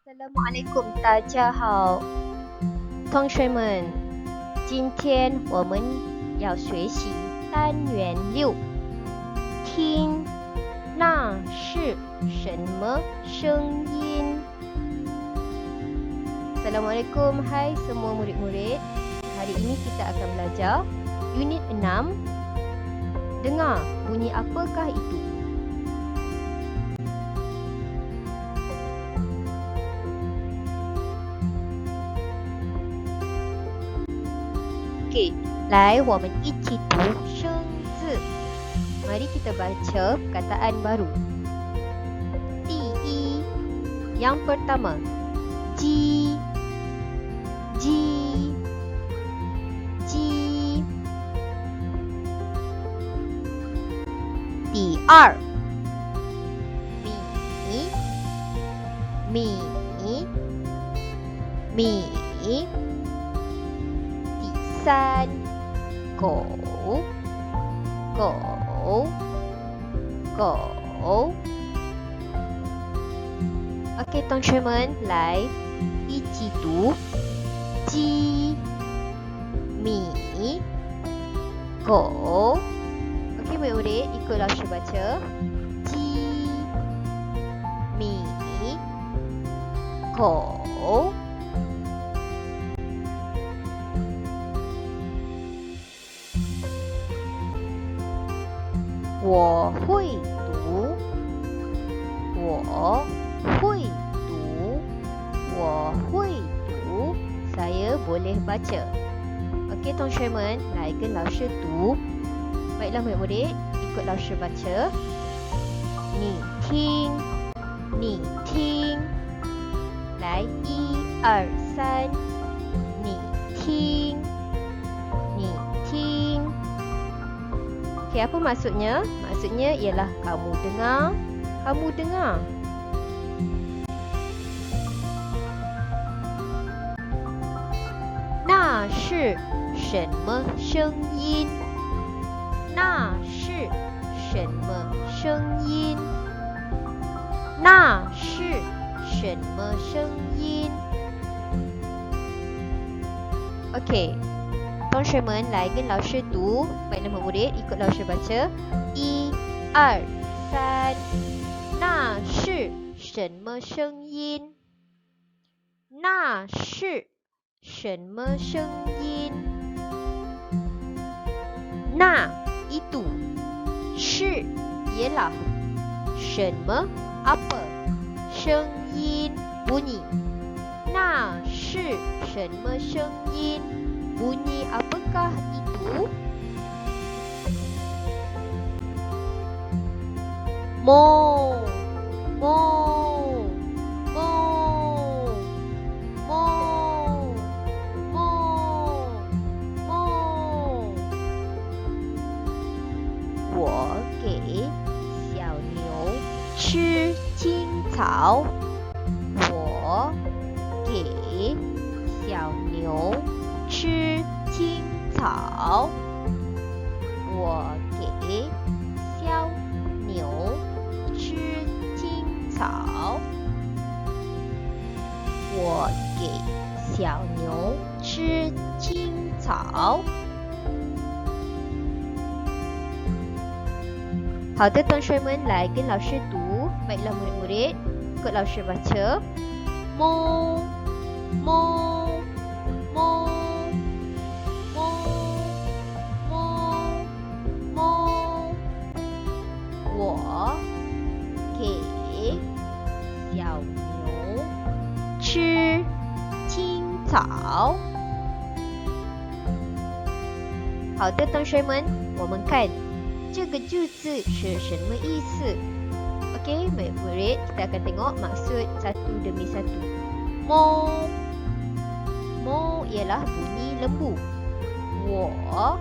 Assalamualaikum，大家好，同学们，今天我们要学习单元6，听那是什么声音。Assalamualaikum, hai semua murid-murid. Hari ini kita akan belajar unit 6. Dengar bunyi apakah itu? Okey, 来，我们一起读生字。Mari kita baca perkataan baru. 第一 yang pertama, ji, ji, ji. 第二 mi, mi, mi. 三狗狗狗 OK， 同学们来一起读鸡米狗 OK， murid ikut langsung baca鸡米狗。我会读，我会读，我会读。Saya boleh baca. Okey, 同学们，来跟老师读。Baiklah murid-murid, ikut 老师 baca. 你听，你听。来，1、2、3，你听，你听。Okay, apa maksudnya? Maksudnya ialah kamu dengar, kamu dengar. Na shi shen me sheng yin? Na shi shen me sheng yin? Na shi shen me sheng yin? Okay. 同学们来跟老师读 Baiklah murid ikut 老师 baca 1、2、3那是什么声音那是什么声音那 itu shi ialah 什么 apa 声音 bunyi 那是什么声音bunyi apakah itu? Mo, mo, mo, mo, mo, mo. 我给小牛吃青草。我给小牛吃青草，我给小牛吃青草，我给小牛吃青草。好的，同学们来跟老师读。Baiklah murid-murid, ikut 老师 baca. Mo, mo, mo.我给小牛吃青草。好的，同学们，我们看这个句子是什么意思 ？Okey, murid, kita akan tengok maksud satu demi satu. Mo, mo ialah bunyi lembu. 我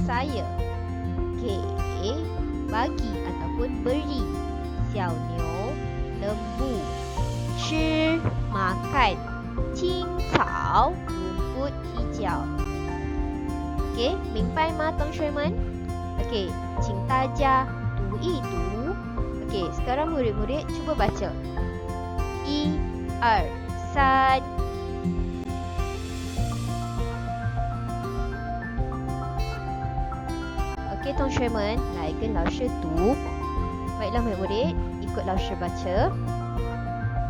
saya 给 bagi ataupun beri 小牛 lembu 吃 makan 青草 rumput hijau. Okey, 明白吗，同学们？Okey, 请大家读一读。Okey, sekarang murid-murid cuba baca. 1、2、三。Okey, 同学们，来跟老师读。Baiklah murid-murid, ikut 老师baca.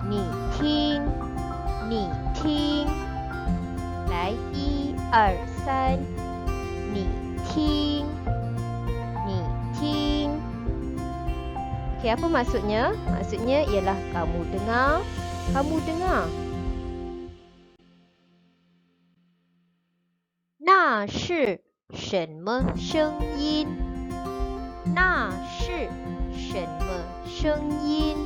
你听，你听。来，1、2、3，你听，你听。Okey, apa maksudnya? Maksudnya ialah kamu dengar, kamu dengar. 那是什么声音？那是什么声音？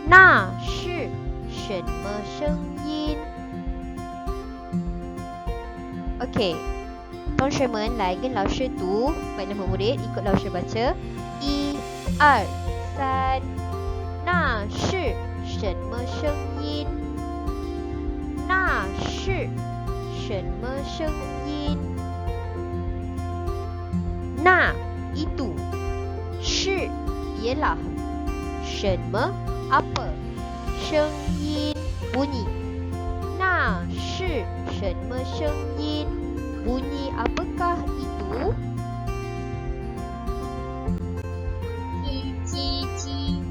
那是什么声音 ？Okey, 同学们来跟老师读。Baiklah murid, ikut 老师baca. 1、2、3，那是什么声音？那是什么声音？那 itu, 是 ialah 什么 apa 声音 bunyi. 那是什么声音 bunyi apakah itu? 叽叽叽，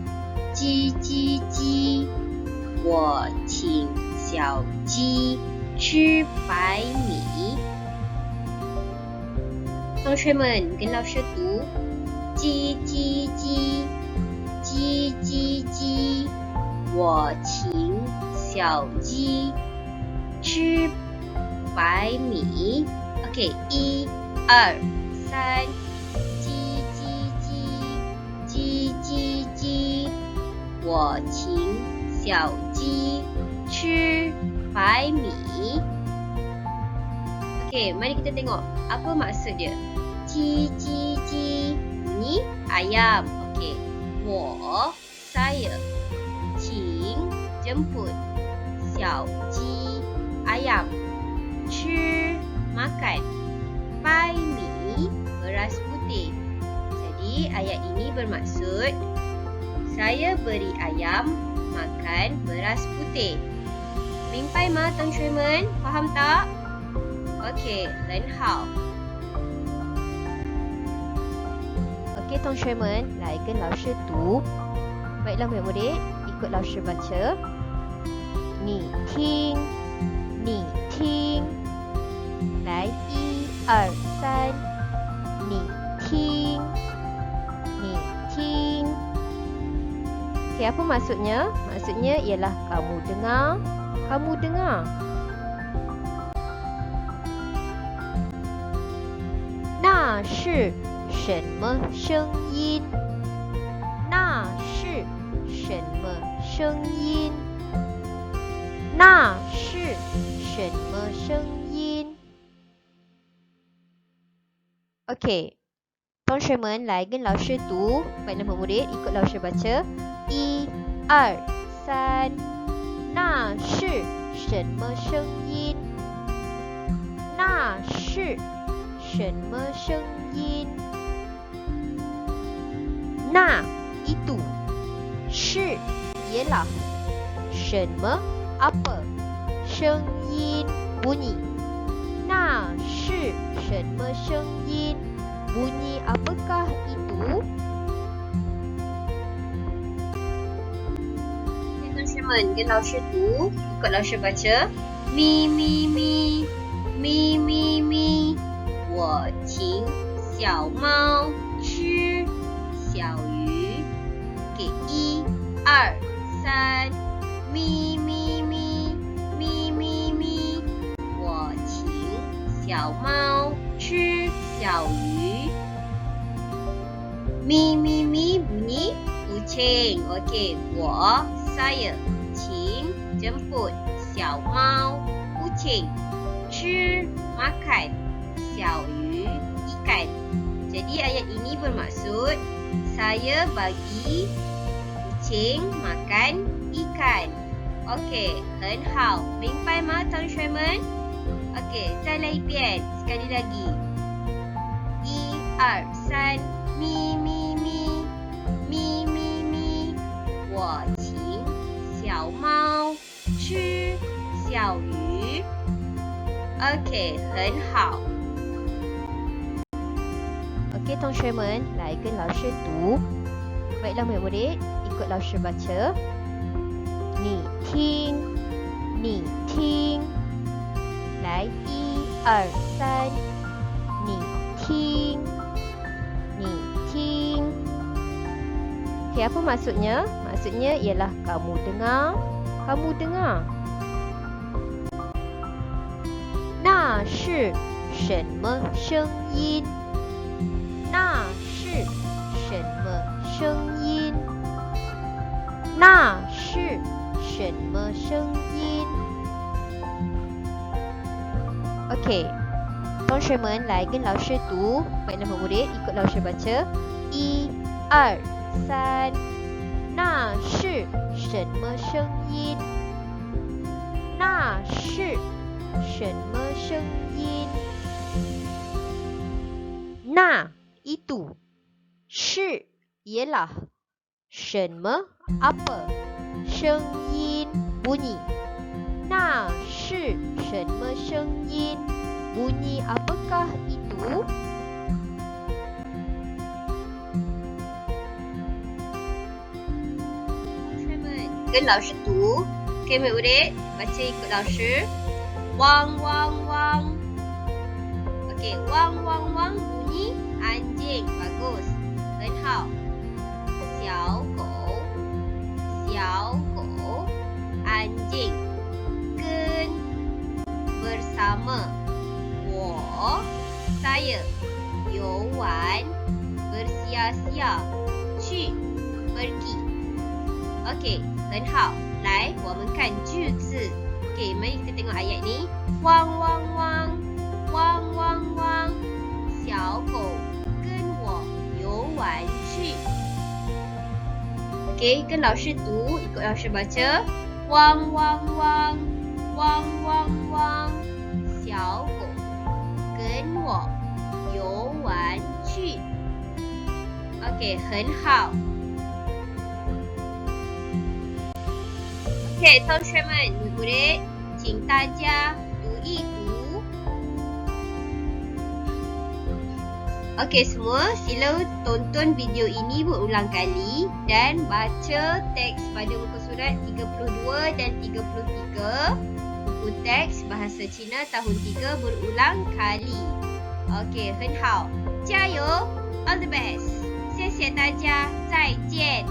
叽叽叽，我请小鸡吃白米。同学们跟老师读，叽叽叽，叽叽叽，我请小鸡吃白米。OK， 1、2、3，叽叽叽，叽叽叽，我请小鸡吃白米. Okey, mari kita tengok apa maksud dia. Ji ji ji, bunyi ayam. Okey, saya, qing jemput, xiao ji ayam, chi makan, bai mi beras putih. Jadi ayat ini bermaksud saya beri ayam makan beras putih. 明白吗，同学们？ faham tak? Okey, 很好。Okey, 同学们，来跟老师读。Baiklah murid-murid, ikut 老师baca. 你听，你听。来，1、2、3，你听，你听。Okey, apa maksudnya? Maksudnya ialah kamu dengar, kamu dengar. 那是什么声音？那是什么声音？那是什么声音 ？Okey, 同学们来跟老师读。Baiklah murid, ikut 老师baca. 1、2、3，那是什么声音？那是什么声音？那 itu, 是 ialah 什么 apa 声音 bunyi. 那是什么声音 bunyi apakah itu? 同学们跟老师读，ikut 老师baca. 咪咪咪，咪咪咪，我请小猫吃小鱼。给1、2、3，咪咪咪，咪咪咪，我请小猫吃小鱼。咪咪咪 bunyi kucing. Okey, saya, qing jemput, xiao mau kucing, chi makan, xiao yu ikan. Jadi ayat ini bermaksud saya bagi kucing makan ikan. Okey, 很好，明白吗，同学们 ？Okey, 再来一遍，sekali lagi. 1、2、3，咪咪咪，咪咪咪，我请小猫小雨 OK 很好 Okey, 同学们来跟老师读。Baiklah murid-murid, ikut 老师baca. 你听，你听。来，1、2、3，你听，你听。Okey, apa maksudnya? Maksudnya ialah kamu dengar, kamu dengar. 那是什么声音？那是什么声音？那是什么声音 ？Okey, 同学们来跟老师读。Baiklah murid, ikut 老师baca. 1、2、3，那是什么声音？那是什么声音？那itu, 是 ialah 什么 apa 声音 bunyi 那是什么声音 bunyi apakah itu 同学们跟老师读 OK murid baca ikut 老师 Wang wang wang OK wang wang wang bunyi anjing bagus 很好小狗小狗 anjing 跟 bersama 我 saya 游玩 bersia-sia 去 pergi OK 很好来我们看句子 OK mari kita tengok ayat ni wang wang wang wang wang wang 小狗跟我游玩去 OK 跟老师读 ikut 老师baca汪汪汪汪汪汪小狗跟我游玩去 OK 很好 OK 同学们 murid 请大家读一读 OK semua sila tonton video ini berulang kali dan baca teks pada muka surat 32 dan 33 buku teks bahasa Cina tahun 3 berulang kali OK 很好加油 all the best 谢谢大家再见